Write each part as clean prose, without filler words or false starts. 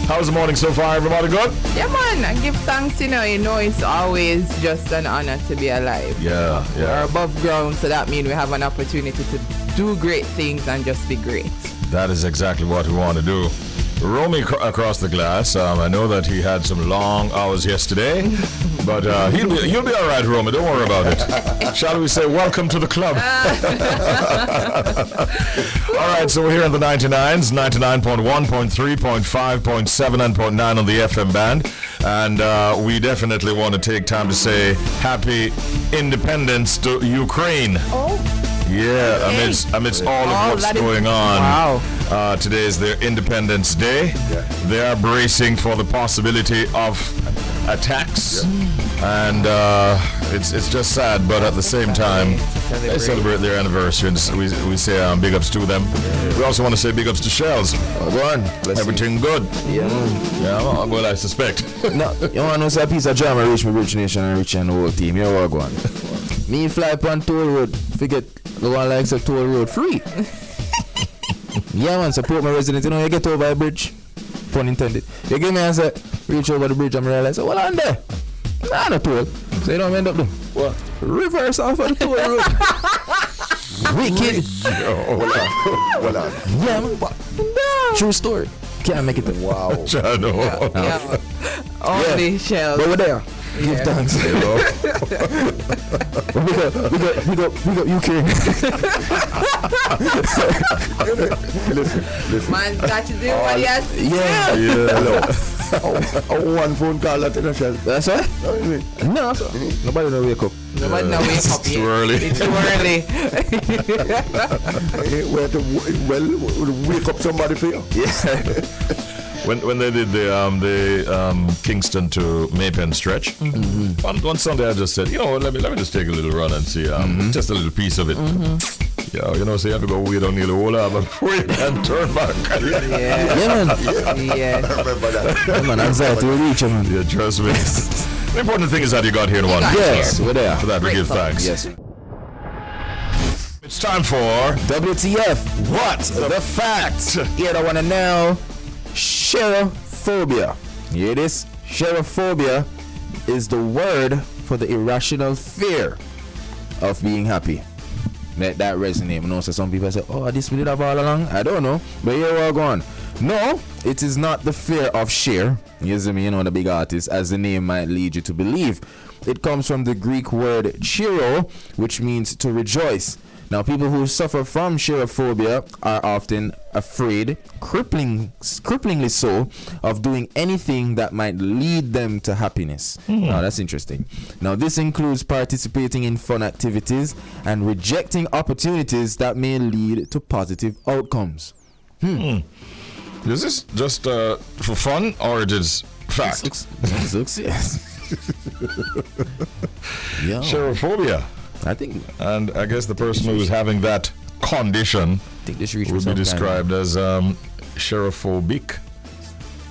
How's the morning so far? Everybody good? Yeah, man. And give thanks, you know it's always just an honor to be alive. Yeah. We're above ground, so that means we have an opportunity to do great things and just be great. That is exactly what we want to do. Romy across the glass. I know that he had some long hours yesterday, but he'll be all right, Romy. Don't worry about it. Shall we say welcome to the club? All right, so we're here in the 99s, 99.1, 0.3, 0.5, 0.7, and 0.9 on the FM band. And we definitely want to take time to say happy independence to Ukraine. Oh. Yeah, amidst all of what's going on. Wow. Today is their Independence Day. Yeah. They are bracing for the possibility of attacks. Yeah. And it's just sad, but at the same time, they celebrate their anniversary. And we say big ups to them. Yeah. We also want to say big ups to Shells. Go on. Everything good? Yeah. Well, I suspect. No, you want to know a piece of drama reach me, Rich Nation, and Richie and the whole team. Here we go on. Me fly upon toll road, forget the one likes a toll road free. Yeah, man, support my residents. You know, you get over a bridge, pun intended. You give me and say, reach over the bridge and realize, well, on there. Nah, no toll. So you don't end up doing what? Reverse off of the toll road. Wicked. Hold on. Yeah, man. No. True story. Can't make it. Wow. Shadow. Yeah. Only Shells. But we're there. Give thanks. we got Ukraine. Listen. Man, got to do what he has to do. One phone call at the shell. That's right? No, nobody no wake up. Nobody no wake up It's too early. It's too early. Wake up somebody for you. Yeah. When they did the Kingston to Maypen stretch, one Sunday I just said, let me just take a little run and see just a little piece of it. So you have to go wait on the whole hour before you can turn back. Yeah, man. Yeah. I remember that. Yeah, man, anxiety will reach you, man. Yeah, trust me. The important thing is that you got here in one. Yes, we're there. For that we give thanks. Yes. It's time for WTF. What the fact? Yeah, I want to know. Shadowphobia. Hear this? Shadowphobia is the word for the irrational fear of being happy. Let that resonate. You know, so some people say, oh, this we did have all along. I don't know. But here we're going. No, it is not the fear of sheer. You see me, the big artist, as the name might lead you to believe. It comes from the Greek word chiro, which means to rejoice. Now, people who suffer from shadowphobia are often afraid, cripplingly so, of doing anything that might lead them to happiness. Now, that's interesting. Now, this includes participating in fun activities and rejecting opportunities that may lead to positive outcomes. Is this just for fun or it is fact? Success. Yeah. Shadowphobia. I think, and I guess the person who's having that condition would be described as shadowphobic,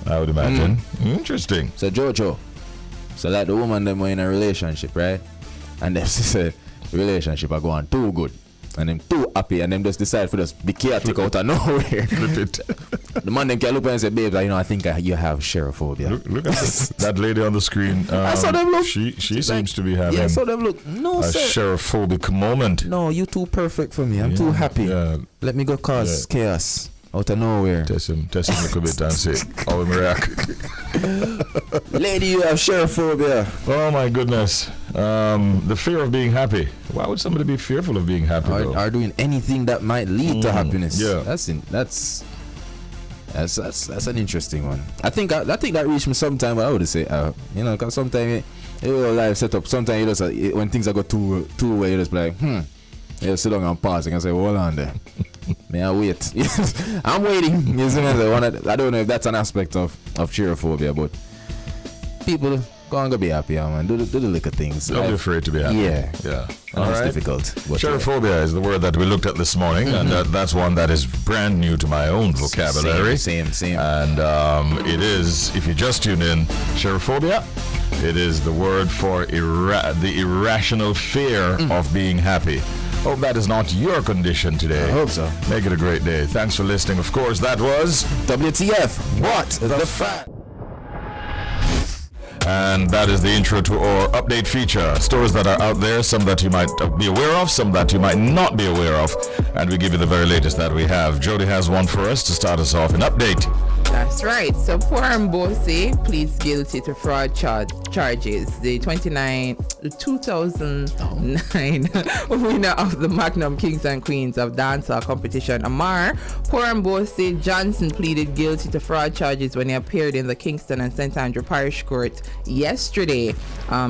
I would imagine. Interesting. So Jojo, so like the woman them were in a relationship, right? And them say relationship are going too good, and them too happy, and them just decide for just be chaotic out of nowhere. Flip it. The man them can look and say, babes, I think you have shadowphobia. Look at that lady on the screen. I saw them look. She seems to be having I saw them look. No, a shadowphobic moment. No, you too perfect for me. I'm too happy. Yeah. Let me go cause chaos out of nowhere. Test him a little bit and see how he react. Lady, you have shadowphobia. Oh my goodness. The fear of being happy. Why would somebody be fearful of being happy? Or doing anything that might lead to happiness. Yeah. That's an interesting one. I think that reached me sometime, but I would say, because sometimes your life set up. Sometimes you just when things go too way, you just be like, you sit down and pause and say, hold on there. May I wait? I'm waiting. You see me? I don't know if that's an aspect of cheerophobia, but people go and go be happy, man. Do the little things. Don't be afraid to be happy. Yeah. All right. Difficult. Cheerophobia is the word that we looked at this morning, and that's one that is brand new to my own vocabulary. Same. And it is, if you just tune in, cheerophobia, it is the word for the irrational fear of being happy. Hope that is not your condition today. I hope so. Make it a great day. Thanks for listening. Of course, that was WTF? What the fact? And that is the intro to our update feature. Stories that are out there, some that you might be aware of, some that you might not be aware of. And we give you the very latest that we have. Jody has one for us to start us off in update. That's right. So Porambosi pleads guilty to fraud charges. The 2009 winner of the Magnum Kings and Queens of Dancehall competition, Amar Porambosi Johnson, pleaded guilty to fraud charges when he appeared in the Kingston and St. Andrew Parish Court yesterday,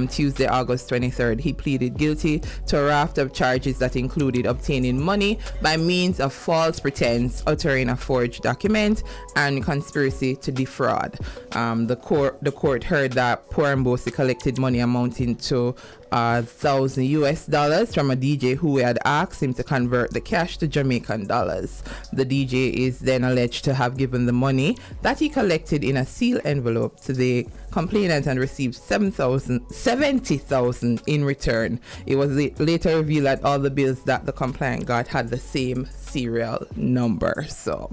Tuesday, August 23rd. He pleaded guilty to a raft of charges that included obtaining money by means of false pretense, uttering a forged document, and conspiracy to defraud. The court heard that Porambosi collected money amounting to $1,000 from a DJ who had asked him to convert the cash to Jamaican dollars. The DJ is then alleged to have given the money that he collected in a sealed envelope to the complainant and received $70,000 in return. It was later revealed that all the bills that the complainant got had the same serial number. So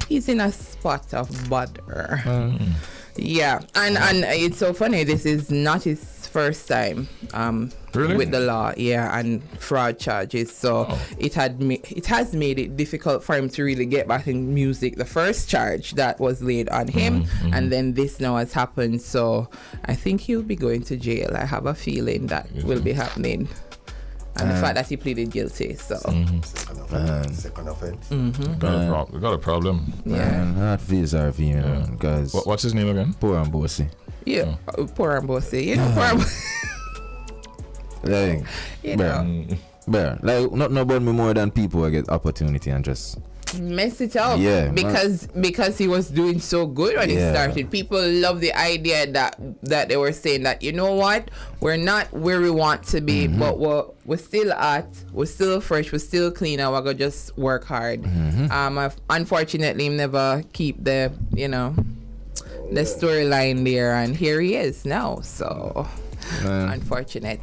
he's in a spot of bother. Yeah, and it's so funny. This is not his first time Really? with the law, and fraud charges. So it has made it difficult for him to really get back in music. The first charge that was laid on him, and then this now has happened. So I think he'll be going to jail. I have a feeling that will be happening. And the fact that he pleaded guilty, so Second offense. We got a problem. Man, that feels sorry for you, man, because What's his name again? Porambosi. Porambosi, Porambosi. Like, bear. Like, nothing about me more than people who get opportunity and just mess it up. Yeah, because he was doing so good when he started. People love the idea that they were saying that, you know what, we're not where we want to be, but we're still fresh, we're still clean, and we're gonna just work hard. Unfortunately, never keep the the storyline there, and here he is now. So unfortunate.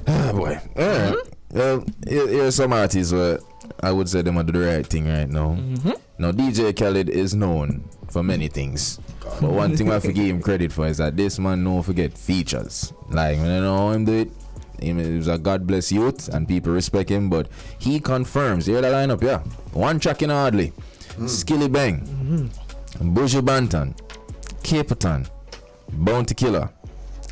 Ah, boy. Well, here's some artists where I would say them are do the right thing right now. Now, DJ Khaled is known for many things, but one thing I have to give him credit for is that this man don't forget features. Like, when you know how him do it, he was a God bless youth and people respect him, but he confirms. Hear the lineup, one track in Hardly, Skilly Bang, Buju Banton, Caperton, Bounty Killer,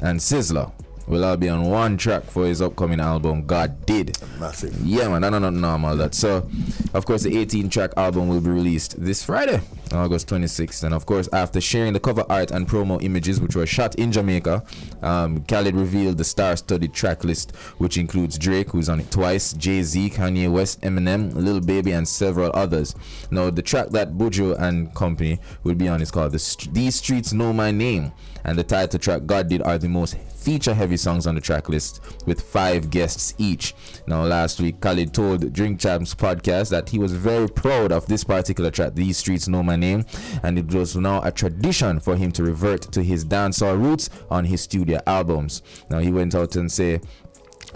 and Sizzler will all be on one track for his upcoming album, God Did. Massive. Yeah, man, that's not normal, that. So, of course, the 18-track album will be released this Friday, August 26th. And, of course, after sharing the cover art and promo images, which were shot in Jamaica, Khaled revealed the star-studded track list, which includes Drake, who's on it twice, Jay-Z, Kanye West, Eminem, Lil Baby, and several others. Now, the track that Buju and company will be on is called These Streets Know My Name. And the title track, God Did, are the most feature-heavy songs on the track list, with 5 guests each. Now, last week, Khaled told Drink Champs podcast that he was very proud of this particular track, These Streets Know My Name, and it was now a tradition for him to revert to his dancehall roots on his studio albums. Now, he went out and said,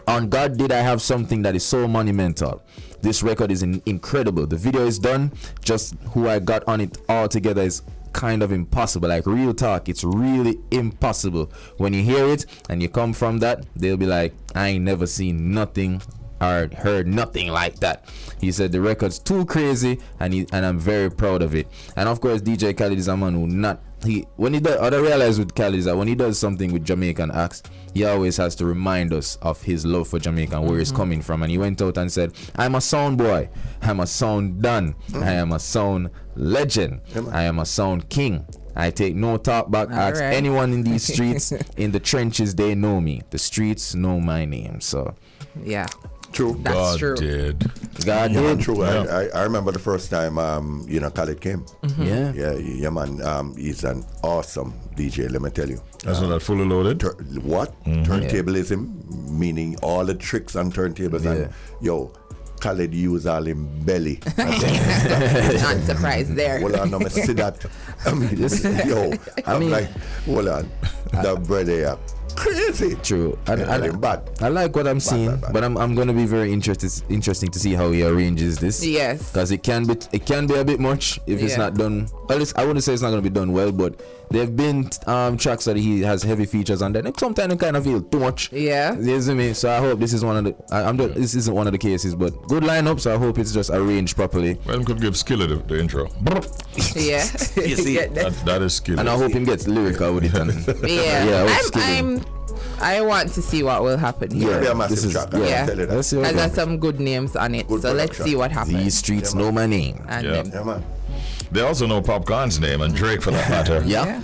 on God Did I have something that is so monumental. This record is incredible. The video is done. Just who I got on it all together is kind of impossible. Like, real talk, it's really impossible. When you hear it and you come from that, they'll be like, I ain't never seen nothing or heard nothing like that. He said the record's too crazy, and I'm very proud of it. And of course, DJ Khaled is a man who what I realize with Khaled is that when he does something with Jamaican acts, he always has to remind us of his love for Jamaica and where he's coming from. And he went out and said, I'm a sound boy, I'm a sound don, I am a sound legend, I am a sound king. I take no talk back. Ask anyone in these streets, in the trenches, they know me. The streets know my name. So yeah, True. That's God true. did. God did. True. Yeah. I remember the first time Khaled came. Yeah, man. He's an awesome DJ, let me tell you. That's not that fully loaded. Turntablism, meaning all the tricks on turntables, and Khaled use all him belly. Not surprised there. Hold on, I'm see that. I'm like, hold on, the brother, crazy. True. Bad. I like what I'm seeing, bad. but I'm going to be very interesting to see how he arranges this. Yes. Because it can be a bit much if it's not done. At least I wouldn't say it's not going to be done well, but there have been tracks that he has heavy features on that. Sometimes it kind of feel too much. Yeah. You see me? So I hope this is one of the. This isn't one of the cases, but good lineup. So I hope it's just arranged properly. Well, could give Skillet the intro. Yeah. You see, that is Skillet. and I hope him gets lyrical with it. I want to see what will happen here. It'll be a massive track. Yeah. Tell you that. Let's see what Because there's happens. some good names on it. Good So let's production. see what happens. These streets know my name. And Yeah. then- Yeah, man. They also know Popcorn's name and Drake for that matter. Yeah.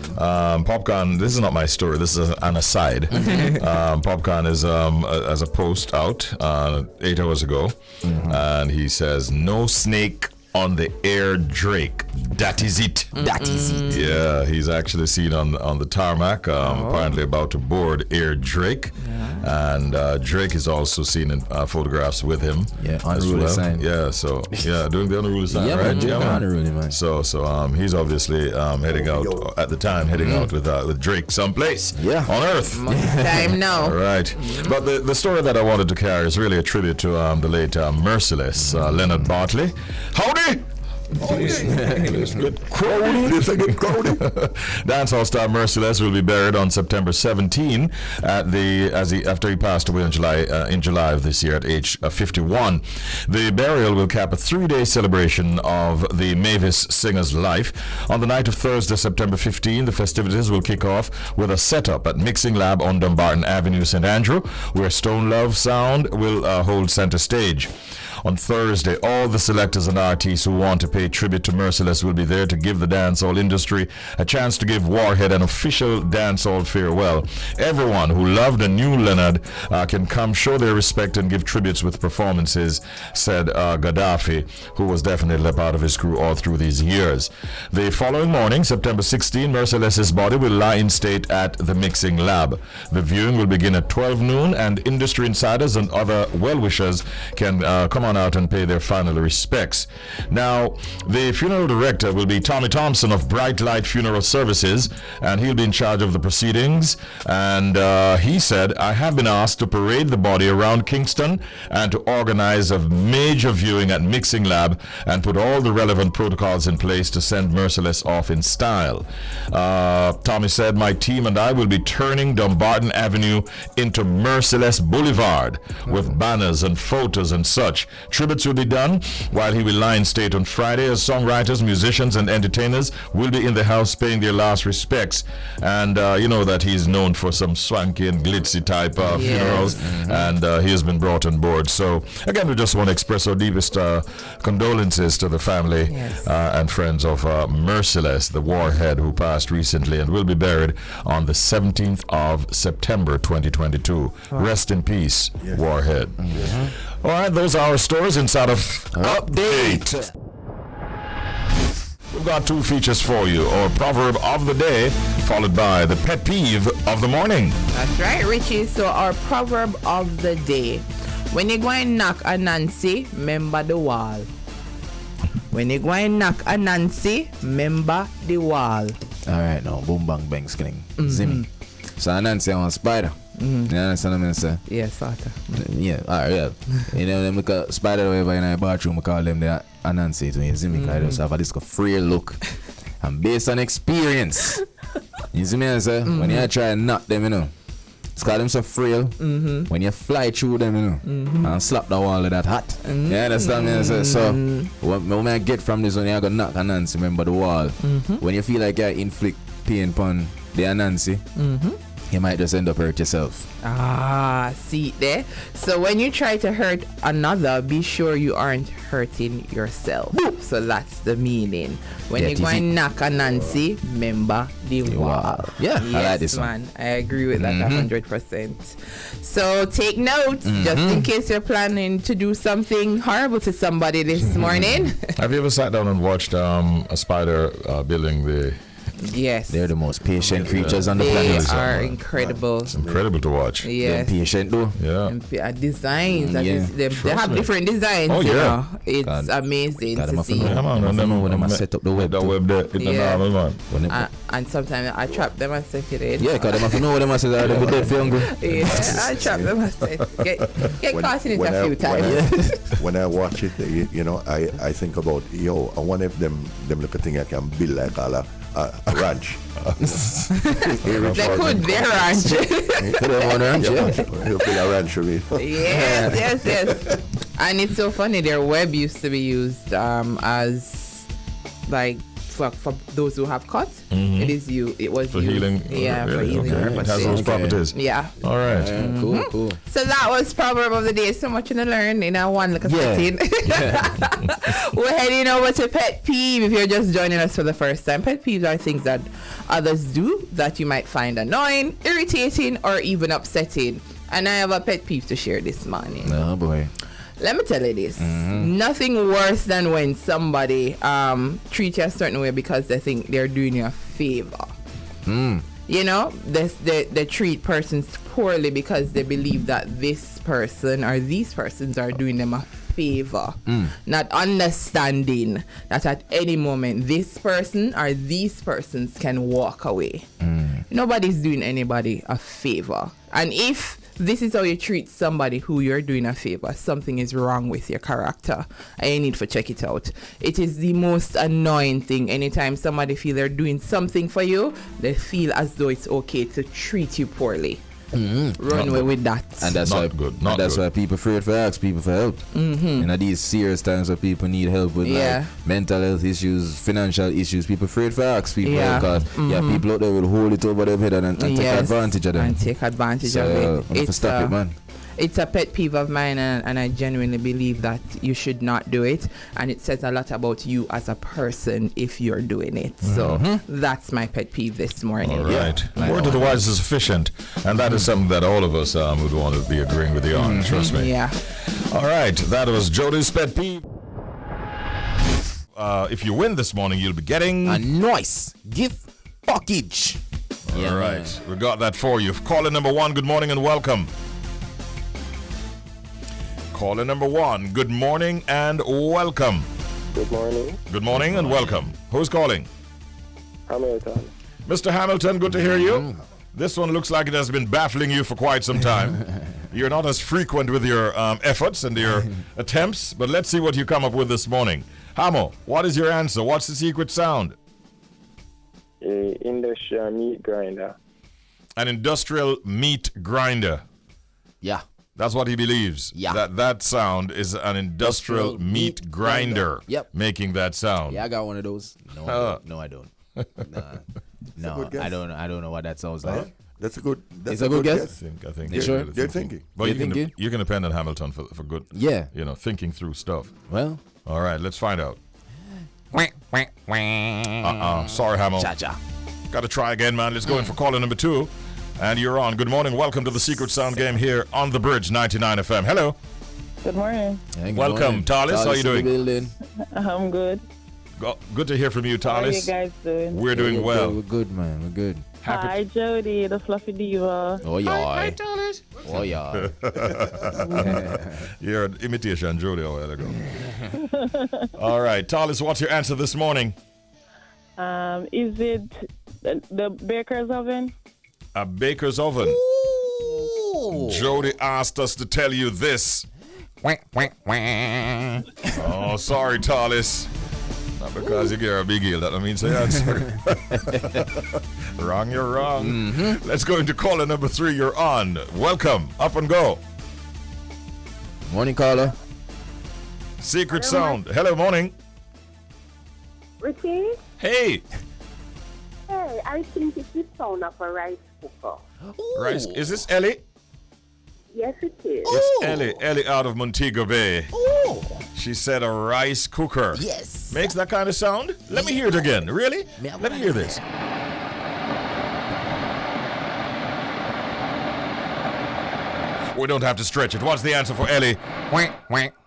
Popcorn, this is not my story, this is an aside. Popcorn is as a post out 8 hours ago, and he says, "No snake on the air, Drake. That is it." That is it. Yeah, he's actually seen on the tarmac, apparently about to board Air Drake. And Drake is also seen in photographs with him. Yeah, as unruly well. sign. Yeah, so doing the unruly sign, Yeah, right? man, Yeah, man. unruly, man. So he's obviously heading out at the time, heading out with Drake someplace on Earth. Time now. All right, but the story that I wanted to carry is really a tribute to the late Merciless Leonard Bartley. Howdy. Let's get crowded. Dancehall star Merciless will be buried on September 17 after he passed away in July of this year at age 51. The burial will cap a 3-day celebration of the Mavis singer's life. On the night of Thursday, September 15, the festivities will kick off with a setup at Mixing Lab on Dumbarton Avenue, St. Andrew, where Stone Love Sound will hold center stage. On Thursday, all the selectors and artists who want to pay tribute to Merciless will be there to give the dancehall industry a chance to give Warhead an official dancehall farewell. Everyone who loved and knew Leonard can come show their respect and give tributes with performances, said Gaddafi, who was definitely a part of his crew all through these years. The following morning, September 16, Merciless's body will lie in state at the Mixing Lab. The viewing will begin at 12 noon, and industry insiders and other well-wishers can come on out and pay their final respects. Now, the funeral director will be Tommy Thompson of Bright Light Funeral Services, and he'll be in charge of the proceedings. And he said, "I have been asked to parade the body around Kingston and to organize a major viewing at Mixing Lab and put all the relevant protocols in place to send Merciless off in style." Tommy said, "My team and I will be turning Dumbarton Avenue into Merciless Boulevard with banners and photos and such. Tributes will be done while he will lie in state on Friday, as songwriters, musicians, and entertainers will be in the house paying their last respects." And you know that he's known for some swanky and glitzy type funerals, and he has been brought on board. So again, we just want to express our deepest condolences to the family and friends of Merciless, the Warhead, who passed recently and will be buried on the 17th of September 2022. Rest in peace, Warhead. All right, those are our stories inside of Update. We've got 2 features for you, or Proverb of the Day, followed by the Pet Peeve of the Morning. That's right, Richie. So our proverb of the day: when you go and knock a Nancy, remember the wall. When you go and knock a Nancy, remember the wall. All right, now boom bang bang skilling. Zimmy. So Nancy on spider. You understand what I'm saying? Yes, sort of. Yeah, alright, yeah. You know, them look at spider over in the bathroom, we call them the Anansi to you see me, because they just have this frail look. And based on experience, you see me, I say, when you try and knock them, you know, it's called them so frail. When you fly through them, you know, and slap the wall of that hat. You understand me? I say, so, what I get from this one, you're going to knock Anansi, remember the wall. When you feel like you inflict pain upon the Anansi, you might just end up hurt yourself. See there. So when you try to hurt another, be sure you aren't hurting yourself. So that's the meaning. When you go and knock a Nancy, remember the wall. Yeah, yes, I like this man. I agree with that 100%. So take notes, just in case you're planning to do something horrible to somebody this morning. Have you ever sat down and watched a spider building Yes. They're the most patient creatures on the They planet. are incredible. It's incredible to watch. They're Yes. patient though. Yeah. Designs. That Yeah. is, they have me. different designs. Oh, you yeah. know. It's God. amazing God, to I'm see. Yeah, man. And know when them I set up the web. The too. web there. It's Yeah. normal, man. When they- And sometimes I trap them and set it in. yeah, because they must know what they must say. They'll be dead for younger. Yeah, I trap them and set. Get caught in it a few times. When I watch it, you know, I think about, I wonder if them look at thing I can build like a ranch. They could, they're ranch. Put them on ranch, yeah. You build a ranch for me. Yes. And it's so funny, their web used to be used as like for those who have cuts. It was For used, healing. yeah, for Really? healing Okay. It has purposes. those properties. Yeah. All right. Cool. So that was Proverb of the Day. So much to learn in a one little Yeah. setting. We're heading over to Pet Peeve if you're just joining us for the first time. Pet peeves are things that others do that you might find annoying, irritating, or even upsetting. And I have a pet peeve to share this morning. Oh boy. Let me tell you this. Nothing worse than when somebody treats you a certain way because they think they're doing you a favor. You know, they treat persons poorly because they believe that this person or these persons are doing them a favor. Not understanding that at any moment this person or these persons can walk away. Nobody's doing anybody a favor. And if this is how you treat somebody who you're doing a favor, something is wrong with your character and you need to check it out. It is the most annoying thing. Anytime somebody feel they're doing something for you, they feel as though it's okay to treat you poorly. Run away with that. And that's Not why good, not that's good. why people afraid for ask people for help. In these serious times where people need help with like mental health issues, financial issues, people afraid for ask people because people out there will hold it over their head and take advantage of them. And take advantage So of it. we have to stop it, man. It's a pet peeve of mine, and I genuinely believe that you should not do it. And it says a lot about you as a person if you're doing it. So that's my pet peeve this morning. All right. Word to the wise is sufficient. And that is something that all of us would want to be agreeing with you on. Trust me. Yeah. All right. That was Jody's pet peeve. If you win this morning, you'll be getting A nice gift package. All right. We got that for you. Caller number 1, good morning and welcome. Caller number 1, good morning and welcome. Good morning. Good morning and welcome. Who's calling? Hamilton. Mr. Hamilton, good to hear you. This one looks like it has been baffling you for quite some time. You're not as frequent with your efforts and your attempts, but let's see what you come up with this morning. Hamo, what is your answer? What's the secret sound? Industrial meat grinder. An industrial meat grinder. Yeah. That's what he believes. Yeah. That sound is an industrial meat grinder. Yep. Making that sound. Yeah, I got one of those. No, I don't. No, good guess. I don't know what that sounds like. That's a good. That's It's a good guess? I think. You sure? They're thinking. But You're thinking? you can depend on Hamilton for good. Yeah. Thinking through stuff. Well, All right, let's find out. Sorry, Hamo. cha-cha. Got to try again, man. Let's go in for caller number 2. And you're on. Good morning. Welcome to the Secret Sound Game here on The Bridge 99 FM. Hello. Good morning. Yeah, good Welcome, morning. Talis. How you in the doing? building. I'm good. Good to hear from you, How are you Talis. guys doing? We're doing well. We're good, man. We're good. Hi, Jody, the fluffy diva. Oh, yeah. Hi, Talis. Oh, yeah. You're an imitation, Jody, a while ago. All right, Talis, what's your answer this morning? Is it the baker's oven? A baker's oven. Jody asked us to tell you this. Oh, sorry, Talis. Not because you get a big deal, that means the answer. Wrong, you're wrong. Let's go into caller number 3. You're on. Welcome. Up and go. Morning, caller. Secret sound. Hello, morning. Richie? Hey. Hey, I think it's the sound of a rice cooker. Right. Is this Ellie? Yes, it is. It's Ellie. Ellie out of Montego Bay. She said a rice cooker. Yes. Makes that kind of sound? Let me hear it again. Really? Let me hear this. We don't have to stretch it. What's the answer for Ellie?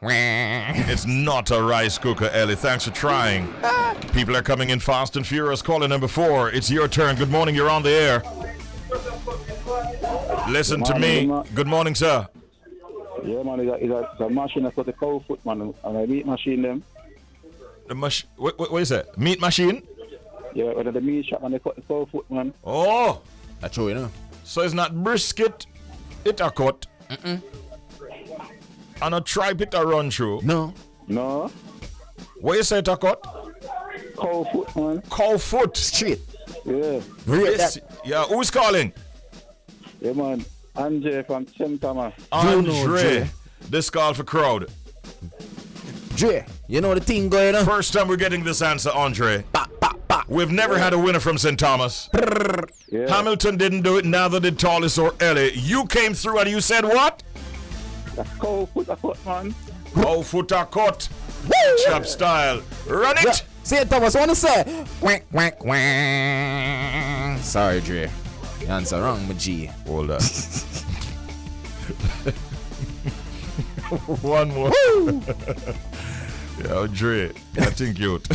It's not a rice cooker, Ellie. Thanks for trying. People are coming in fast and furious. Caller number 4. It's your turn. Good morning. You're on the air. Listen to me. Good morning, sir. Yeah, man, it's a machine that's got the cow foot, man, and a meat machine them. What is that? Meat machine? Yeah, whether the meat shop and they cut the cow foot, man. Oh, That's true, you know. so it's not brisket, it a cut. And a tripe it a run through. No. No, What you say it a cut? cow foot, man. Cow foot. Straight. Yeah, Yes. Yeah, who's calling? yeah, man. Andre from St. Thomas. Andre. Dre. This call for crowd. Dre, you know the thing going on? First time we're getting this answer, Andre. We've never had a winner from St. Thomas. Yeah, Hamilton didn't do it, neither did Tallis or Ellie. You came through and you said what? that's cow foot, a cut, man. Cow foot a cut. Chop style. Run it. Say Thomas, what to say? Quack, quack, quack. Sorry, Dre. The answer wrong, my G. Hold on. One more. Yeah, Dre. I think cute.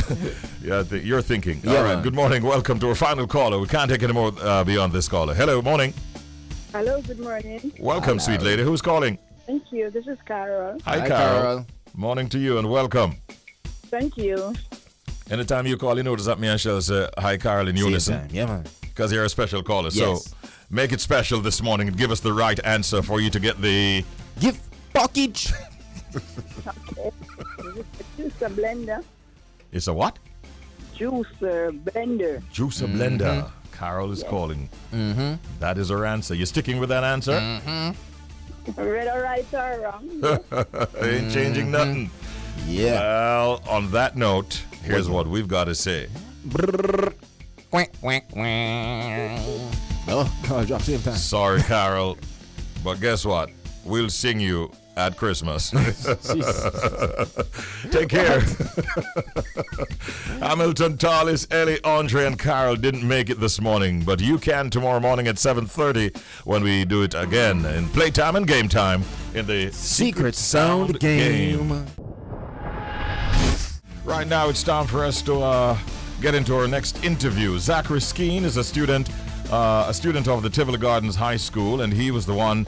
Yeah, you're thinking. Yeah, All right. man. Good morning. Welcome to our final caller. We can't take any more beyond this caller. Hello. Morning. Hello, good morning. Welcome, sweet lady. Who's calling? Thank you. This is Carol. Hi, Hi, Carol. Carol. Morning to you and welcome. Thank you. Anytime you call, you notice that me and Shell say hi, Carol, in unison. Same time. Yeah, man. Because you're a special caller. Yes. So make it special this morning and give us the right answer for you to get the... Give package. Okay. This is a juicer blender. It's a what? Juicer blender. Juicer blender. Carol is calling. That is her answer. You sticking with that answer? Red or right or wrong? Ain't changing nothing. Yeah. Well, on that note, here's what we've got to say. Quack, quack, quack. Oh, God, drop same time. Sorry, Carol, but guess what? We'll sing you at Christmas. Take care. Hamilton, Tallis, Ellie, Andre, and Carol didn't make it this morning, but you can tomorrow morning at 7:30 when we do it again in playtime and game time in the Secret Sound Game. Right now, it's time for us to get into our next interview. Zhacary Skeine is a student of the Tivoli High School, and he was the one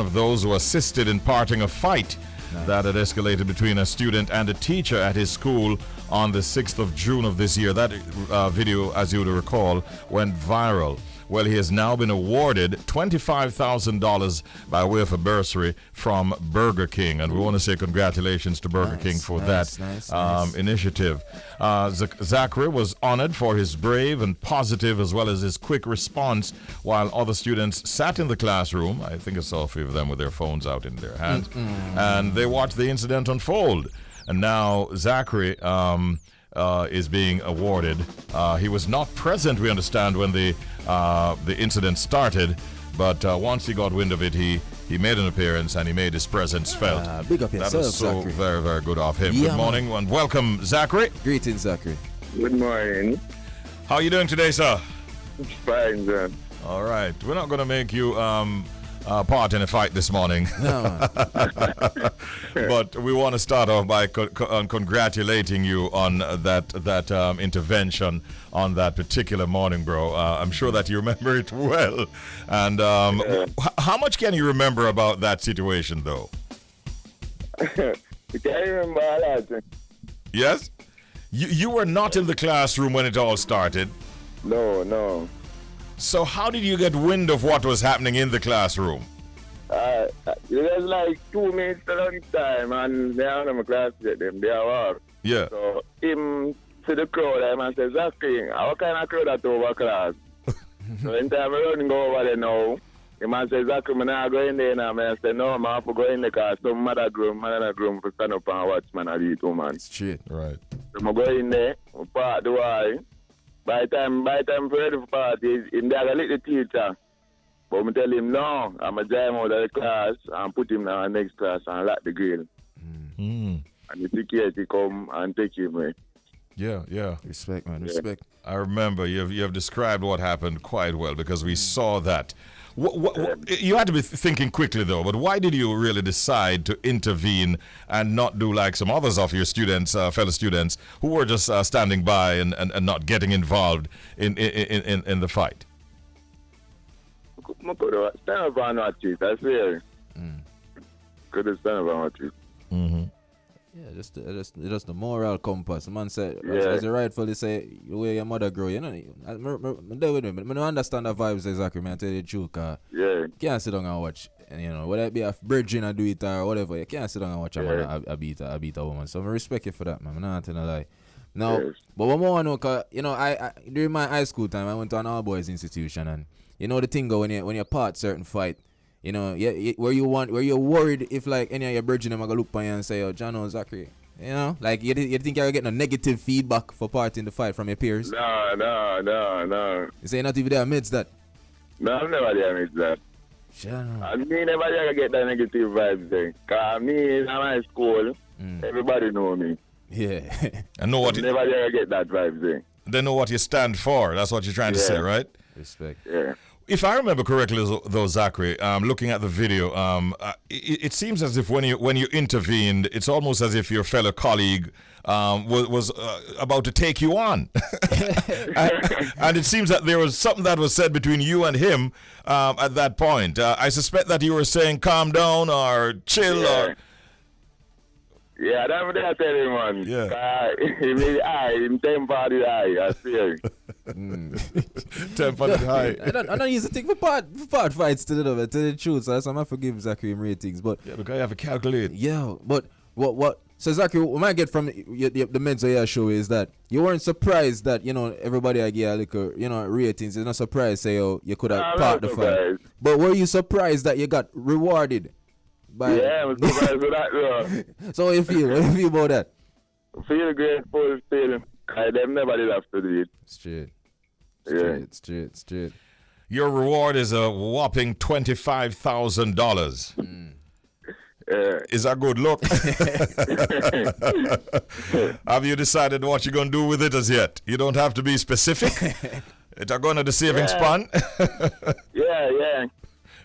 of those who assisted in parting a fight that had escalated between a student and a teacher at his school on the 6th of June of this year. That video, as you would recall, went viral. Well, he has now been awarded $25,000 by way of a bursary from Burger King. And we want to say congratulations to Burger King for that initiative. Zhacary was honored for his brave and positive as well as his quick response while other students sat in the classroom. I think I saw a few of them with their phones out in their hands. And they watched the incident unfold. And now Zhacary is being awarded. He was not present, we understand, when the incident started, but once he got wind of it, he made an appearance and he made his presence felt. Big up That yourself, was so Zhacary. very, very good of him. Yeah, Good morning and welcome, Zhacary. Greetings, Zhacary. Good morning. How are you doing today, sir? Fine, sir. All right. We're not going to make you part in a fight this morning. No, man. But we want to start off by congratulating you on that intervention on that particular morning, bro. I'm sure that you remember it well. And how much can you remember about that situation, though? You can't remember a lot. Yes? You were not in the classroom when it all started. No. So how did you get wind of what was happening in the classroom? It was like 2 minutes a long time, and they are in my class with them. They are work. Yeah. So him to the crowd, I man say, Zhacary, what kind of crowd that over class? So in time I run go over there now. The man says, Zhacary, I'm not going there now. I say, no, I have to go in the car. Some mother groom for stand up and watch man and eat man. Straight. Right. So I go in there, I part the wall. By the time I'm ready for party, in there I let the teacher. But I tell him, no, I'm going to drive him out of the class and put him in the next class and lock the grill. And the security come and take him away. Yeah. Respect, man. Respect. I remember you have described what happened quite well because we saw that. You had to be thinking quickly though, but why did you really decide to intervene and not do like some others of your students, fellow students, who were just standing by and not getting involved in the fight? I could have stand up and watch it, I swear. Could have stand up and watch it. Mm-hmm. Yeah, just the moral compass. The man said, as you rightfully say, the way your mother grow, you know. I don't understand the vibes exactly, man. I tell you the truth, you can't sit down and watch, and, you know, whether it be a virgin or do it or whatever, you can't sit down and watch a man a beat a woman. So I respect you for that, man. I'm not telling a lie. Now, but one more I know, cause you know, I during my high school time, I went to an all boys institution, and you know the thing go when you part certain fight. You know, where you're worried if like any of your brethren them are gonna look on you and say, "Oh, John or Zachary," you know, like you think you're getting a negative feedback for part in the fight from your peers? No. You say not even there amidst that? No, I'm never there amidst that. I mean, never there get that negative vibes there. Cause me in my school, everybody know me. Yeah. And know what never there get that vibes there. They know what you stand for. That's what you're trying to say, right? Respect. Yeah. If I remember correctly, though, Zachary, looking at the video, it seems as if when you intervened, it's almost as if your fellow colleague was about to take you on, and it seems that there was something that was said between you and him at that point. I suspect that you were saying "calm down" or "chill" or. Yeah, that's what I tell him, man. Yeah. Him temper I swear. Temper high. I don't use to think for part fights to the truth, so that's why I forgive Zachary and ratings. But yeah, because you have to calculate. Yeah, but what? So Zachary, what I get from the men's show is that you weren't surprised that, you know, everybody I get a little, you know, ratings. You're not surprised, say, oh, you could have part the fight. But were you surprised that you got rewarded? Yeah, I'm surprised with that, though. So what you feel about that? I feel grateful still. Them never did have to do it. Straight. Your reward is a whopping $25,000. Is that good look? Have you decided what you're going to do with it as yet? You don't have to be specific. It's going to the savings fund. Yeah.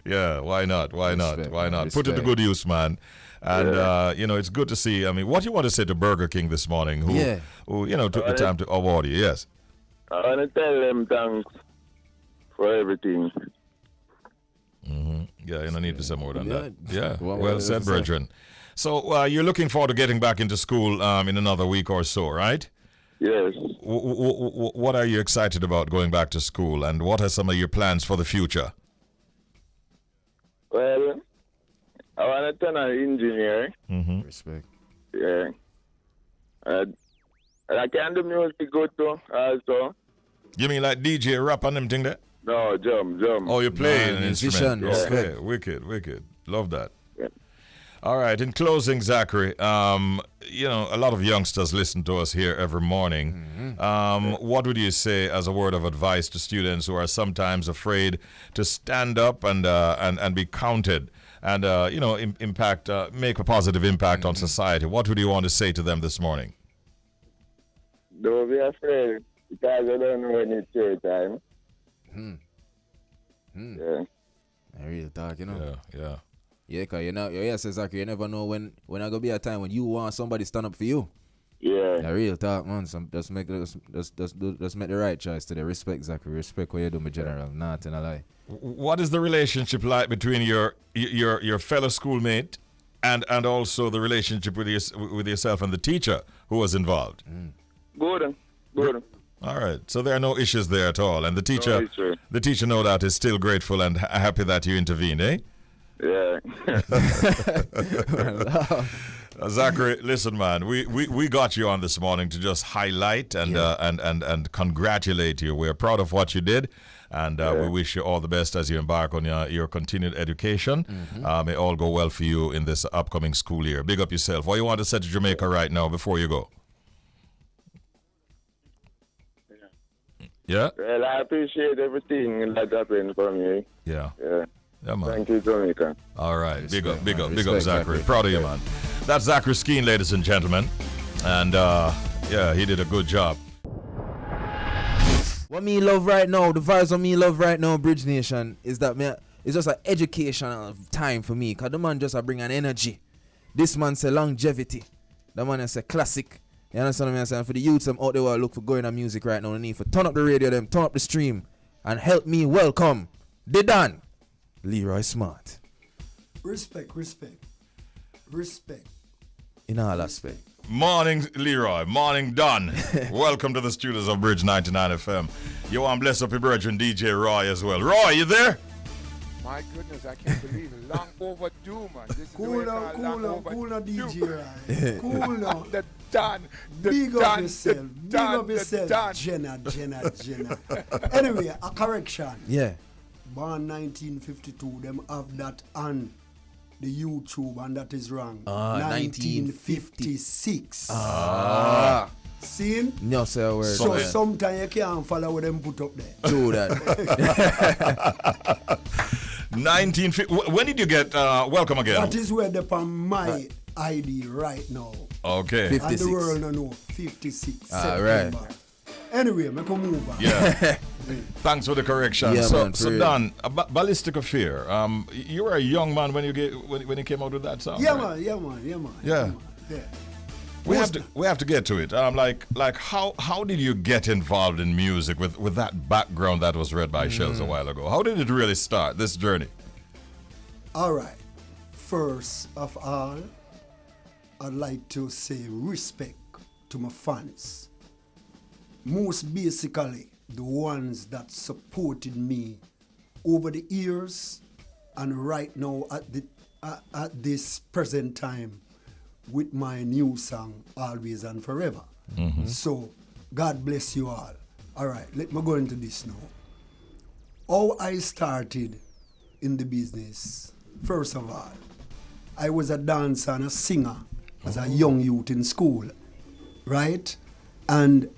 Yeah, why not? Respect. Put it to good use, man. And, you know, it's good to see. I mean, what do you want to say to Burger King this morning, who you know, took the time to award you? Yes. I want to tell them thanks for everything. Mm-hmm. Yeah, you don't need to say more than that. Yeah, well said, brethren. So you're looking forward to getting back into school in another week or so, right? Yes. What are you excited about going back to school, and what are some of your plans for the future? Well, I want to turn an engineer. Mm-hmm. Respect. Yeah. And I can do music good too, also. You mean like DJ, rap and them thing there? No, drum. Oh, you're playing an instrument. Musician. Okay, wicked. Love that. Yeah. All right, in closing, Zachary, you know, a lot of youngsters listen to us here every morning. Mm-hmm. What would you say as a word of advice to students who are sometimes afraid to stand up and be counted and, you know, make a positive impact on society? What would you want to say to them this morning? Don't be afraid, because I don't know when it's your time. Yeah. A real talk, you know? Yeah. Yeah, because you know, Zachary, you never know when I gonna be a time when you want somebody to stand up for you. Yeah. A real talk, man. Just make the right choice today. Respect, Zachary. Respect what you do, my general. Not in a lie. What is the relationship like between your fellow schoolmate and also the relationship with yourself and the teacher who was involved? Good. All right, so there are no issues there at all, and the teacher, no doubt, is still grateful and happy that you intervened, eh? Yeah. Zachary, listen, man, we got you on this morning to just highlight and congratulate you. We're proud of what you did, and we wish you all the best as you embark on your continued education. Mm-hmm. May all go well for you in this upcoming school year. Big up yourself. What you want to say to Jamaica right now before you go? Yeah. Well, I appreciate everything that happened for me. Yeah. Yeah. Yeah, man. Thank you, Jamaica. All right. Respect, Big up, Zachary. Proud of you, man. That's Zachary Skeine, ladies and gentlemen. And Yeah, he did a good job. What me love right now, the vibes of me love right now, Bridge Nation, is that it's just an educational time for me. Cause the man just bring an energy. This man say longevity. The man say classic. You understand what I'm saying? For the youths them out there who look for going on music right now, they need for turn up the radio them, turn up the stream, and help me welcome the Dan, Leroy Smart. Respect. In all aspects. Morning, Leroy. Morning, Don. Welcome to the studios of Bridge 99 FM. You want to bless up your brethren, DJ Roy, as well. Roy, you there? My goodness, I can't believe it. Long overdue, man. This is Cool down, DJ. Right? Cool down. The Don. Big up yourself. Jenna. Anyway, a correction. Yeah. Born 1952, them have that on the YouTube, and that is wrong. 1956. See? No, sir, word. So sometimes you can't follow what them put up there. Do that. 1950. When did you get welcome again? That is where they're on my ID right now. Okay. 56. And the world don't know. 56. All September. right. Anyway, make a move on. Yeah. Thanks for the correction. Yeah, so, man, so Don, Ballistic Affair. You were a young man when you came out with that song. Yeah, right? man. Yeah. We have to get to it. Like how did you get involved in music with that background that was read by Shells a while ago? How did it really start, this journey? All right. First of all, I'd like to say respect to my fans. Most basically, the ones that supported me over the years and right now at this present time with my new song, Always and Forever. Mm-hmm. So, God bless you all. All right, let me go into this now. How I started in the business, first of all, I was a dancer and a singer as a young youth in school, right? And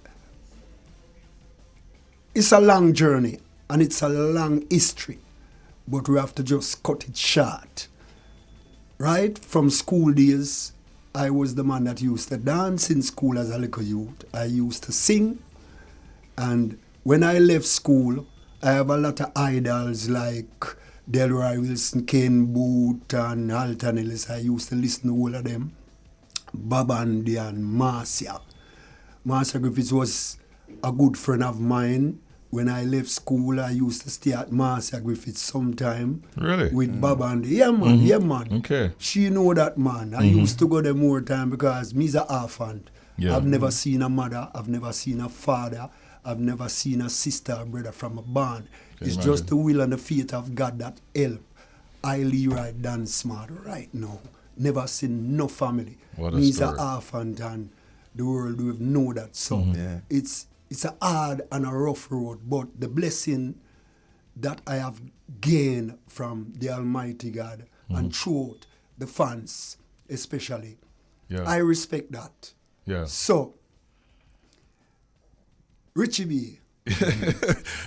it's a long journey and it's a long history, but we have to just cut it short, right? From school days, I was the man that used to dance in school as a little youth. I used to sing, and when I left school, I have a lot of idols like Leroy, Wilson, Ken Booth, and Alton Ellis. I used to listen to all of them. Babandi and Marcia. Marcia Griffiths was a good friend of mine. When I left school, I used to stay at Marcia Griffiths sometime. Really? With Babandi. Yeah, man. Okay. She know that, man. I used to go there more time because me's a orphan. Yeah. I've never seen a mother. I've never seen a father. I've never seen a sister or brother from a band. It's just the will and the faith of God that help I Leroy Dan Smart right now. Never seen no family. What a me's a story. orphan, and the world will know that. So it's a hard and a rough road, but the blessing that I have gained from the Almighty God and throughout the fans especially, I respect that. Yeah. So, Richie B. Yeah,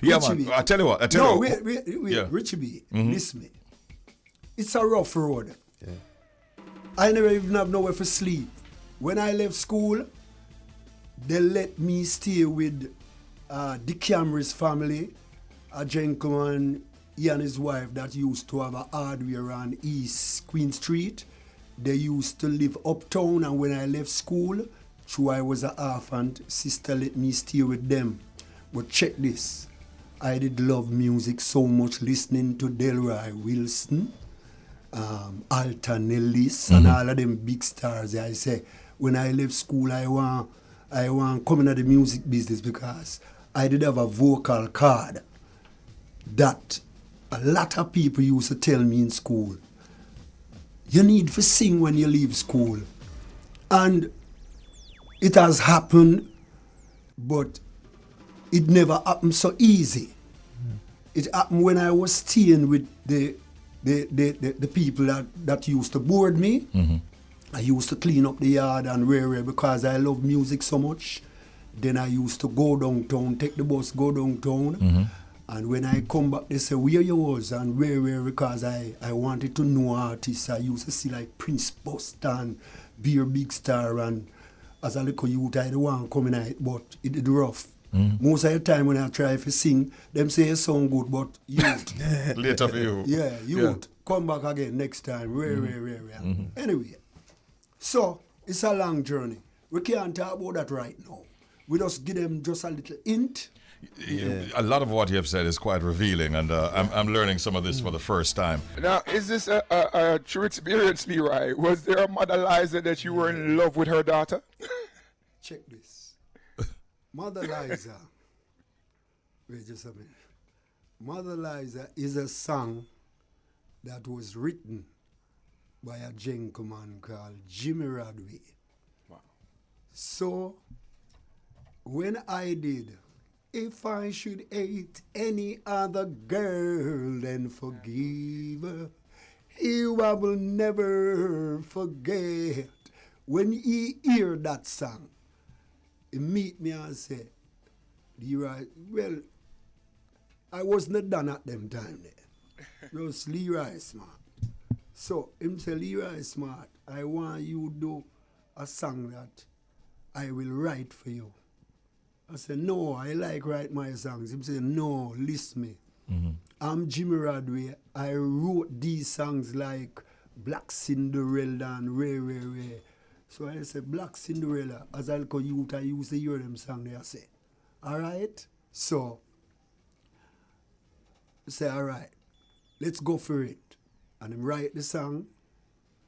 Richie man. B. I tell you what. Wait. Yeah. Richie B, listen me. It's a rough road. Yeah. I never even have nowhere for sleep. When I left school, they let me stay with the Camrys family, a gentleman, he and his wife that used to have a hardware on East Queen Street. They used to live uptown, and when I left school, through I was an orphan, sister let me stay with them. But check this, I did love music so much, listening to Leroy Wilson, Alton Ellis, and all of them big stars. I say, when I left school, I want come into the music business because I did have a vocal card that a lot of people used to tell me in school, you need to sing when you leave school. And it has happened, but it never happened so easy. It happened when I was staying with the people that used to board me. I used to clean up the yard and where because I love music so much. Then I used to go downtown, take the bus, go downtown. And when I come back, they say, where you was and where because I wanted to know artists. I used to see like Prince Boston, Beer Big Star, and as a little youth, I don't want to come in it, but it did rough. Most of the time when I try to sing, them say it sound good, but youth. Later for you. Yeah, youth. Come back again next time. Rare. Anyway, so it's a long journey. We can't talk about that right now. We just give them just a little hint. A lot of what you have said is quite revealing, and I'm learning some of this for the first time. Now, is this a true experience, Leroy? Was there a Mother Liza that you were in love with her daughter? Check this. Mother Liza. Wait just a minute. Mother Liza is a song that was written by a gentleman called Jimmy Radway. Wow. So, when I did, if I should hate any other girl, then forgive her. You I will never forget. When he hear that song, he meet me and say, Leroy, well, I wasn't done at them time there. Just Leroy Smart. So him say, Leroy Smart, I want you to do a song that I will write for you. I said, no, I like write my songs. Him say, no, listen me. I'm Jimmy Radway. I wrote these songs like Black Cinderella and Ray. So I said, Black Cinderella, as I call youth, I used to hear them song there. I say, all right? So, I say, all right, let's go for it. And him write the song.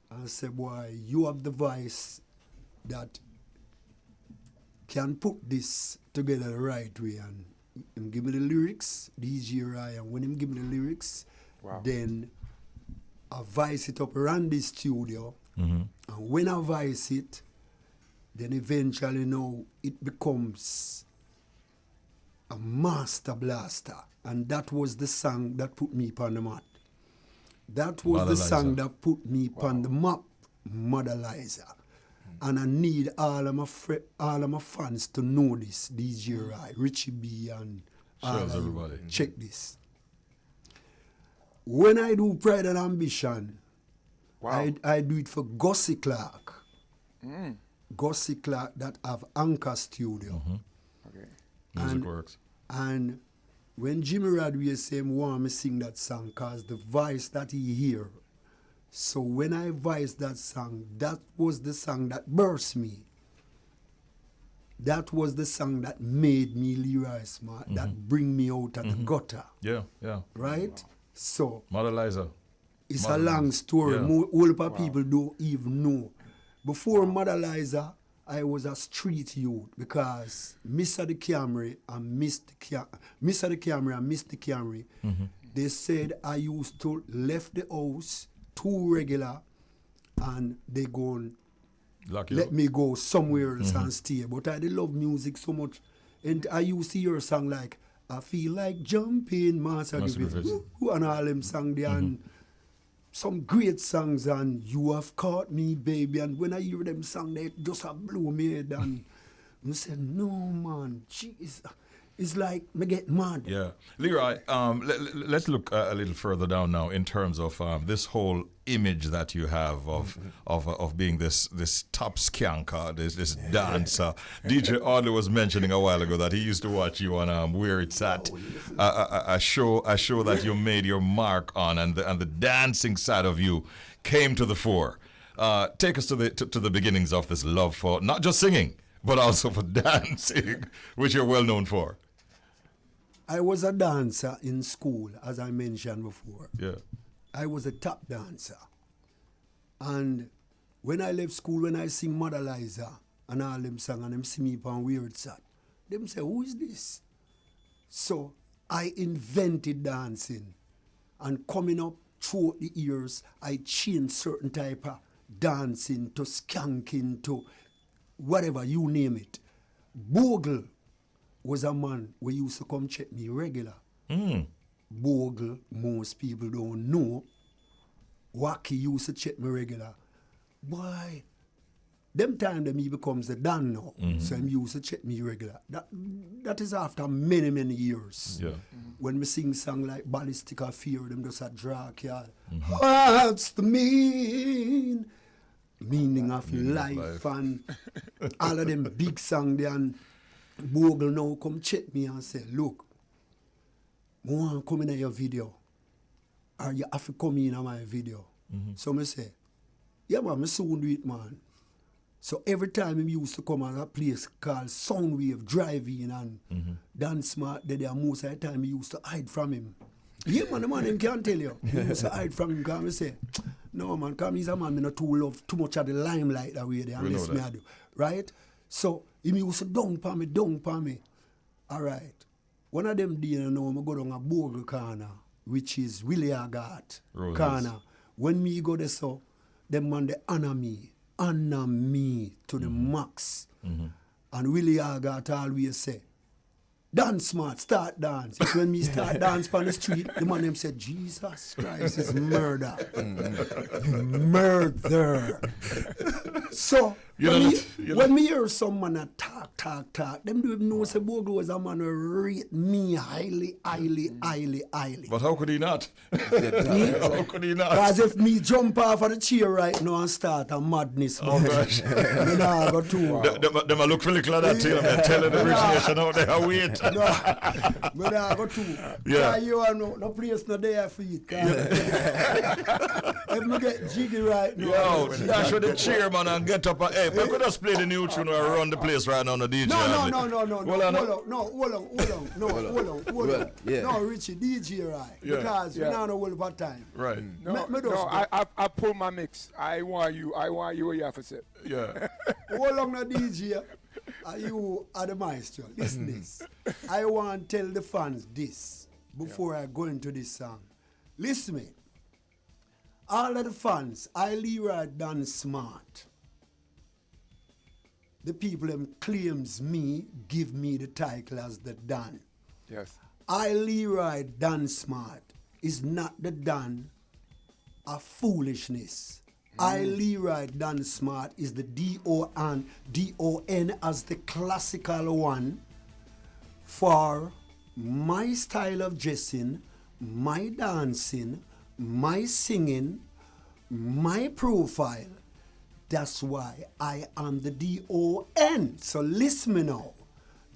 And I said, boy, you have the voice that can put this together the right way. And him give me the lyrics, DJ Ryan. When him give me the lyrics, then I voice it up around the studio. And when I voice it, then eventually now it becomes a master blaster. And that was the song that put me upon the map. That was the song that put me upon the map, Mother Liza. And I need all of my fans to know this. DJ Rai, Richie B, and Shows everybody. Check this. When I do Pride and Ambition, I do it for Gussie Clark. Gussie Clark that have Anchor Studio. Okay. Music works. And when Jimmy Radway say him want me sing that song, because the voice that he hear. So when I voiced that song, that was the song that burst me. That was the song that made me Leroy Smart, that bring me out of the gutter. Yeah. Right? So Mother Liza. it's a long story. Yeah. All of people don't even know. Before Mother Liza, I was a street youth because Mr. the Camry and Mr. the Camry, they said I used to left the house too regular and they go and let me go somewhere else and stay. But I did love music so much. And I used to hear a song like, I feel like jumping, Master Griffith, and all them songs there. And some great songs, and You Have Caught Me, Baby. And when I hear them songs, they just blow me head. And you said, no, man, jeez. It's like me get mad. Yeah. Leroy, let's look a little further down now in terms of this whole image that you have of being this top skanker, this dancer. DJ Audley was mentioning a while ago that he used to watch you on Where It's At, a show that you made your mark on, and the dancing side of you came to the fore. Take us to the beginnings of this love for not just singing, but also for dancing, which you're well known for. I was a dancer in school, as I mentioned before. Yeah. I was a top dancer. And when I left school, when I sing Mother Liza and all them song and them see me upon Weird Sat, them say, who is this? So I invented dancing. And coming up throughout the years, I changed certain type of dancing to skanking to whatever, you name it. Bogle was a man who used to come check me regular. Bogle, most people don't know. Wacky used to check me regular. Boy, them time that me becomes a Dan now. So him used to check me regular. That is after many, many years. Yeah. When we sing song like Ballistic Fear, them just a drag, yeah. What's the mean? Meaning of life and all of them big songs there. And Bogle now come check me and say, look, I want to come in your video. Or you have to come in my video. So I say, yeah man, I soon do it, man. So every time I used to come at a place called Soundwave Drive-In and Dance Smart, there most of the time I used to hide from him. Yeah man, the man him can't tell you. I used to hide from him because I say, no man, because he's a man, I not too love too much of the limelight that way there unless me I do. Right? So he used to dunk on me. Alright. One of them days now, I go down a Bogle corner, which is Willie Agat corner. When me go there, so them man they honor me to the max. And Willie Agat always say, dance smart, start dance. It's when me start dance on the street, the man them said, Jesus Christ is murder. Murder. So when me hear some man talk, them do know say Bogle was a man who rate me highly. But how could he not? How could he not? Because if me jump off of the chair right now and start a madness, me nah go too. Them a look for little of that too. I'm telling the origination out there, wait. No, me nah go too. Yeah. You are no place no there for it. If me get jiggy right now. Yo, dash with the chairman and get up and, hey, we could just play the new tune or run the place right now on the DJ. No. Hold on. Yeah. No, Richie, DJ right. Yeah. Because we don't know all about time. Right. I pull my mix. I want you what you have to say. Yeah. Hold on, the DJ. You are the maestro. Listen this. I want to tell the fans this before I go into this song. Listen me. All of the fans, I Leroy done smart. The people them claims me, give me the title as the Don. Yes. I Leroy done smart is not the Don of foolishness. I Leroy done smart is the D-O-N as the classical one for my style of dressing, my dancing, my singing, my profile. That's why I am the D-O-N. So listen me now.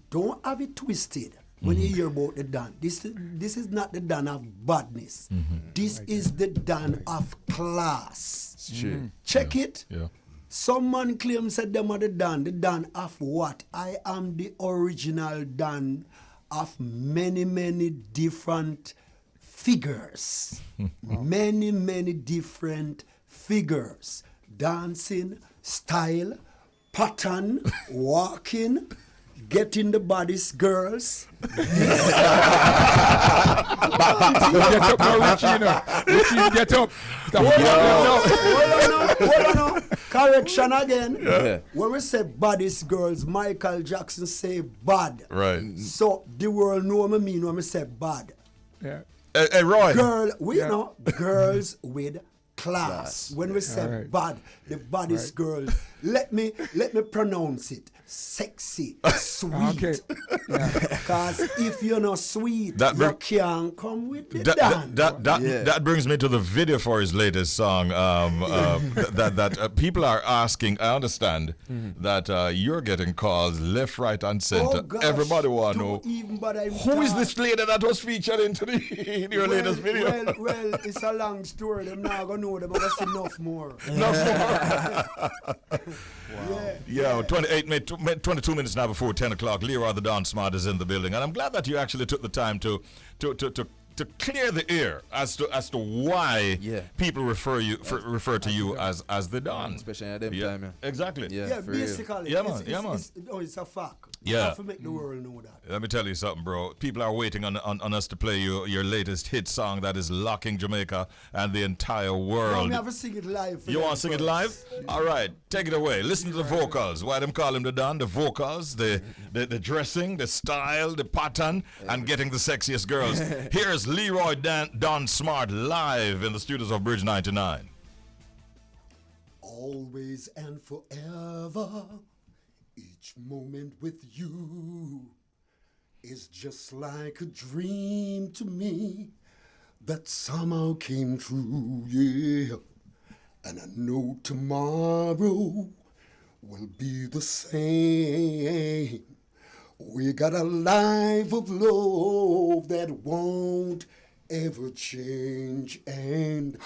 Don't have it twisted when you hear about the Don. This is not the Don of badness. This is the Don of class. Check it. Yeah. Some man claims that them are the Don of what? I am the original Don of many different figures. many different figures. Dancing, style, pattern, walking, getting the bodies, girls. Get up now, Richie, you know. Richie, get up. Hold on. Correction again. Yeah. When we say bodies, girls, Michael Jackson say bad. Right. So the world know what I mean when we say bad. Yeah. Hey, Roy. Girls with class. When we say bad, the bodies, girls. Let me pronounce it. Sexy, sweet. Okay. Because if you're not sweet, you can't come with the dance. That brings me to the video for his latest song. That people are asking. I understand that you're getting calls left, right, and center. Oh, gosh, everybody want to know who is this lady that was featured in your latest video. Well, it's a long story. Them not gonna know them. I'm gonna see enough more. Yeah, 22 minutes now before 10 o'clock. Leroy the Don Smart is in the building, and I'm glad that you actually took the time to clear the air as to why people refer to you as the Don, especially at them time. Yeah. Exactly. Yeah, basically. Man. It's a fact. Yeah. You have to make the world know that. Let me tell you something, bro. People are waiting on us to play your latest hit song that is locking Jamaica and the entire world. No, I have to sing it live. You want to sing it live? All right, take it away. Listen to the vocals. Why them call him the Don? The vocals, the dressing, the style, the pattern, and getting the sexiest girls. Here's Leroy Don Smart live in the studios of Bridge 99. Always and forever, each moment with you is just like a dream to me that somehow came true, yeah. And I know tomorrow will be the same. We got a life of love that won't ever change. And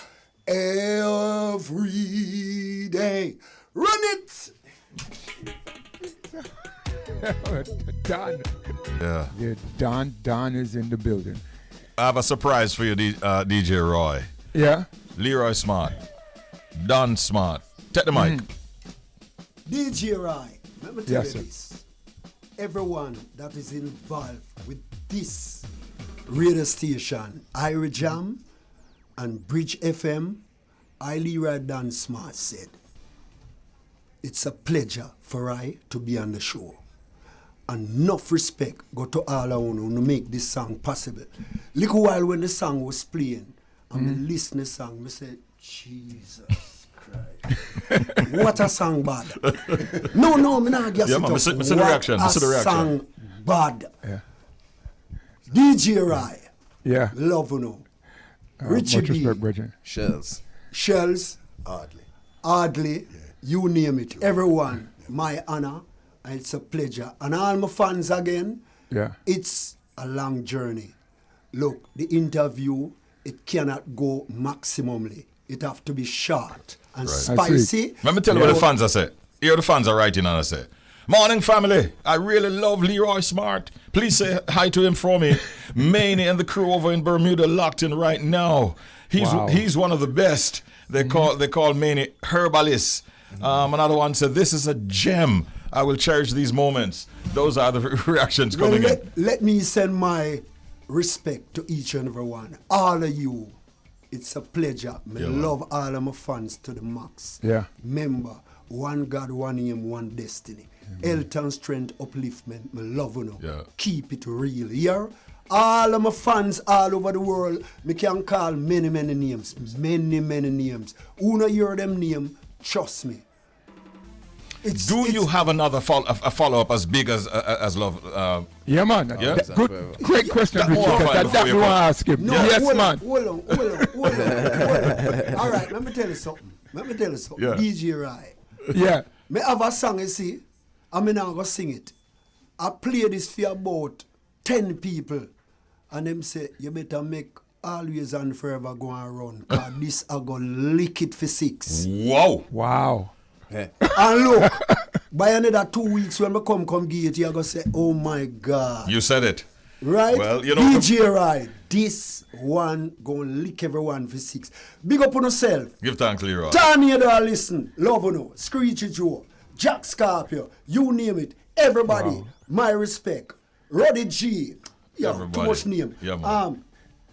every day, run it! Don. Yeah. Yeah, Don is in the building. I have a surprise for you, DJ Roy. Yeah. Leroy Smart. Don Smart. Take the mic. DJ Rai, let me tell Yes, you sir. this. Everyone that is involved with this radio station, Ira Jam and Bridge FM, Leroy Dan Smart said, it's a pleasure for I to be on the show. And enough respect go to all of you to make this song possible. Little while when the song was playing, and me listen to the song, I said, Jesus Christ. What a song bad. No, me not guess Yeah, it man, up. me see the What reaction, me a see the reaction. song bad. Yeah. DJ Rai, Yeah. love you know. Richie Much B, respect, Bridget. Shells. Shells, Hardly, you name it. Everyone, my honor, and it's a pleasure. And all my fans again, Yeah. it's a long journey. Look, the interview, it cannot go maximally. It have to be short and spicy. Let me tell you what the fans are saying. Here the fans are writing and I say, morning family, I really love Leroy Smart. Please say hi to him for me. Maney and the crew over in Bermuda locked in right now. He's one of the best. They call Maney herbalist. Another one said, this is a gem. I will cherish these moments. Those are the reactions coming in. Let me send my respect to each and every one. All of you. It's a pleasure. I love all of my fans to the max. Yeah. Remember, one God, one aim, one destiny. Health and strength, upliftment. I love you. Yeah. Keep it real. Here, all of my fans all over the world, me can call many names. Many names. Who not hear them name, trust me. Do you have another follow-up as big as love? Yeah, man. Yeah? Great question, That Richie. more fun That before we you want to put- ask him. No, Yes, hold man. on. All right, let me tell you something. Yeah. DJ Rai. Yeah. Me have a song, you see, and me now go sing it. I play this for about 10 people, and them say, you better make Always and Forever go and run, because this I go lick it for 6. Whoa. Wow. And look, by another 2 weeks when I come give it, you go say, oh my God. You said it. Right? Well, you know. DJ Rai, this one gonna lick everyone for 6. Big up on yourself. Give thanks, Leroy. Tanya there listen, Love no, Screechy Joe, Jack Scorpio, you name it. Everybody, my respect. Roddy G, yeah, too Everybody. much name. Yeah, man.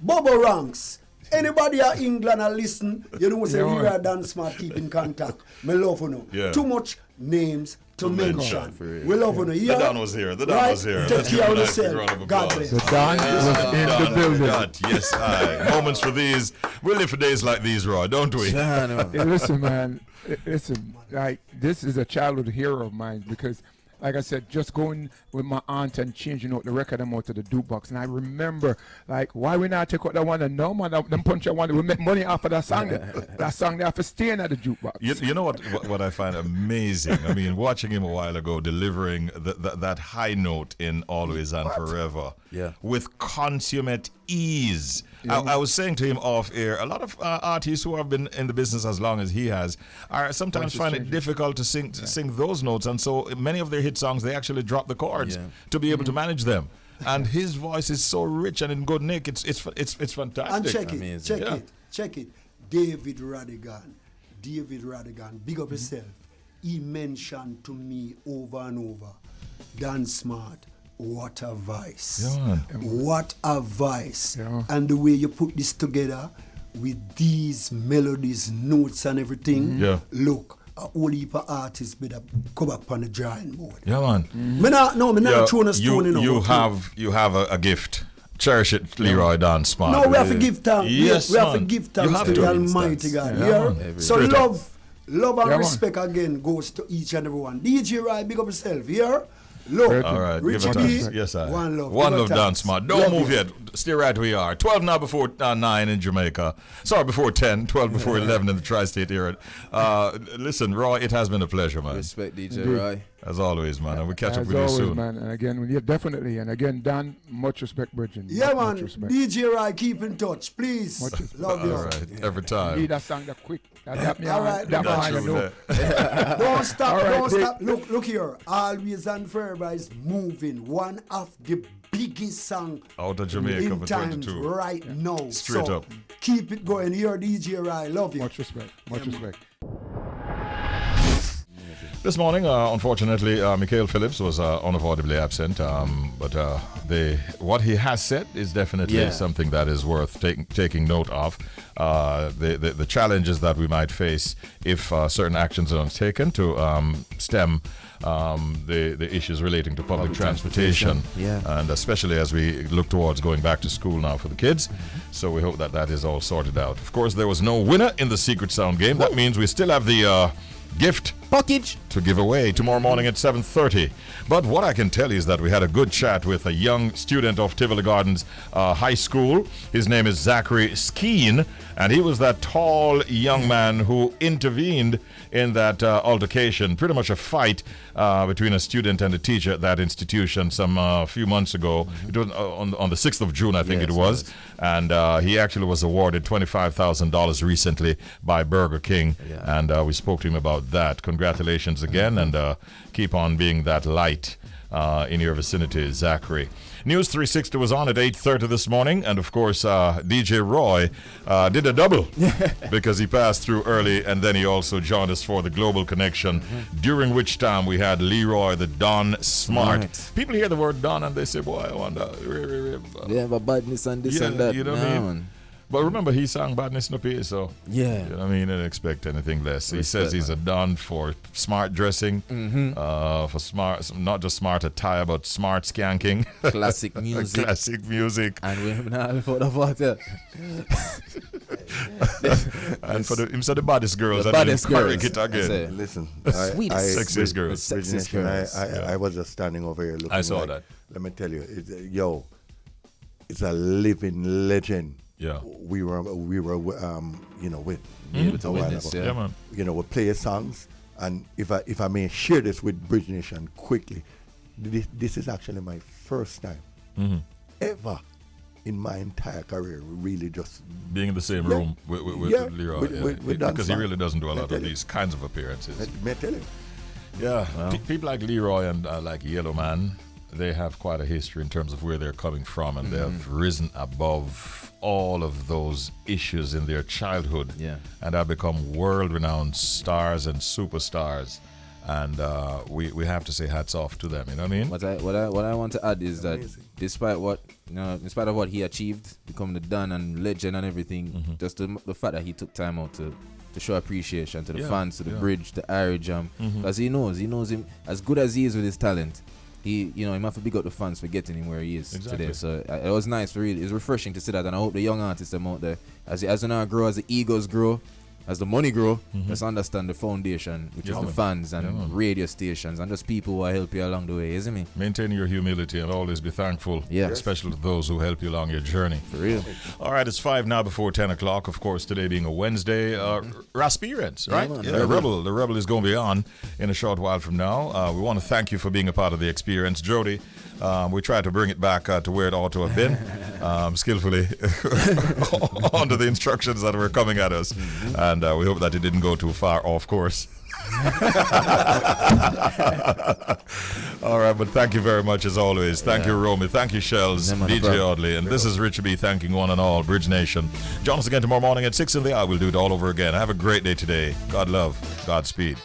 Bobo Ranks. Anybody in England a listen, you know say Yeah, we man. are dance smart, keep in contact. Me love you know. Yeah. Too much names to mention. We love you know. The Yeah? Don was here. The Don was here. Take Let's give care him of a nice big round yourself. of God applause. bless. The Don was in the building. God, yes, aye. Moments for these. We live for days like these, Roy, don't we? I know. Hey, listen, man. Listen, like this is a childhood hero of mine because, like I said, just going with my aunt and changing out the record and out to the jukebox, and I remember like why we not take out that one and no man, them punch that one. We make money off of that song. That song they have to stay at the jukebox. You know what I find amazing? I mean, watching him a while ago delivering that high note in Always and Forever with consummate ease. I was saying to him off air, a lot of artists who have been in the business as long as he has are sometimes find it difficult to sing those notes, and so many of their hit songs they actually drop the chords to be able to manage them. And his voice is so rich and in good nick. It's fantastic. And check Amazing. check it. David Radigan, big up yourself. He mentioned to me over and over, Dan Smart, what a voice. Yeah, man. What a voice. Yeah. And the way you put this together with these melodies, notes and everything, look, a whole heap of artists better come up on the drawing board. Yeah, man. Me not throwing a stone in you have a gift. Cherish it, Leroy Don Smart. No, we have to give thanks. Yes, we have to man. give You thanks have to to. the Almighty God. Yeah? man. So Straight up. love and man. respect again goes to each and every one. DJ Rai, big up yourself. Here, Look, All right, Richie give it D, time. Yes, I. one love. One give love her dance, thanks. man. Don't Love move you. yet. Stay right where you are. 12 now before 9 in Jamaica. Sorry, before 10. 12 before 11 in the tri-state area. Listen, Roy, it has been a pleasure, man. Respect, DJ Indeed. Roy. As always, man. And we'll catch up As with you always, soon. man. And again, yeah, definitely. And again, Dan, much respect, Bridget. Yeah, much man. respect. DJ Rai, keep in touch, please. Much respect. Love you. All right, every time. Need that song that quick. That me All on. right, That Got man, you you know. there. Don't stop, All right, don't Dick. stop. Look here. Always and Forever is moving. One of the biggest song Out of Jamaica in for times 22. right now. Straight so up. Keep it going. Here, DJ Rai. Love you. Much respect. Much respect. This morning, unfortunately, Mikhail Phillips was unavoidably absent. But what he has said is definitely something that is worth taking note of. The challenges that we might face if certain actions are taken to stem the issues relating to public transportation. Yeah. And especially as we look towards going back to school now for the kids. So we hope that that is all sorted out. Of course, there was no winner in the Secret Sound game. That means we still have the gift Package. to give away tomorrow morning at 7:30. But what I can tell you is that we had a good chat with a young student of Tivoli Gardens High School. His name is Zhacary Skeine, and he was that tall young man who intervened in that altercation, pretty much a fight between a student and a teacher at that institution some few months ago. It was on the 6th of June, I think it was. And he actually was awarded $25,000 recently by Burger King, and we spoke to him about that. Congratulations again, and keep on being that light in your vicinity, Zachary. News 360 was on at 8:30 this morning, and of course, DJ Roy did a double because he passed through early, and then he also joined us for the Global Connection, during which time we had Leroy, the Don Smart. Right. People hear the word Don and they say, boy, I wonder. Yeah, but badness and this Yeah, and that. you know what I mean? Man. But remember, he sang Badness No Pay, so Yeah. you know what I mean, I didn't expect anything less. He Respect, says he's a Don for smart dressing, for smart, not just smart attire, but smart skanking. Classic music. Classic music. And we're not for the water. And for the himself the baddest girls, The and then baddest girls. it again. That's it. Listen, Sweetest. Sexiest girls. Bridge Sexiest Nation, girls. I was just standing over here looking. I saw like, that. Let me tell you, it's a living legend. Yeah. We were with Able to a while witness, ago. Yeah, man. You know, we play songs, and if I may share this with Bridge Nation quickly, this is actually my first time ever in my entire career really just Being in the same room with Leroy, with Don because he Smart. really doesn't do a May lot tell of you. these kinds of appearances. may I tell you. Yeah, people like Leroy and like Yellow Man, they have quite a history in terms of where they're coming from, and they have risen above all of those issues in their childhood, and have become world-renowned stars and superstars. And we have to say hats off to them. You know what I mean? What I want to add is that despite of what he achieved, becoming the Don and legend and everything, just the fact that he took time out to show appreciation to the fans, to the bridge, the Irish Jam, because he knows him as good as he is with his talent. He might have to big up the fans for getting him where he is today. So it was nice, it's refreshing to see that, and I hope the young artists them out there, as you now grow, as the egos grow, as the money grow, let's understand the foundation, which is the fans and radio stations and just people who will help you along the way, isn't me? Maintain your humility and always be thankful, especially to those who help you along your journey. For real. All right, it's 5 now before 10 o'clock. Of course, today being a Wednesday, Raspirants, right? man. The Rebel is going to be on in a short while from now. We want to thank you for being a part of the experience. Jody, we tried to bring it back to where it ought to have been, skillfully under the instructions that were coming at us. And we hope that it didn't go too far off course. All right, but thank you very much as always. Thank you, Romy. Thank you, Shells, DJ Audley. And this is Richie B thanking one and all, Bridge Nation. Join us again tomorrow morning at 6 in the hour. We'll do it all over again. Have a great day today. God love. Godspeed.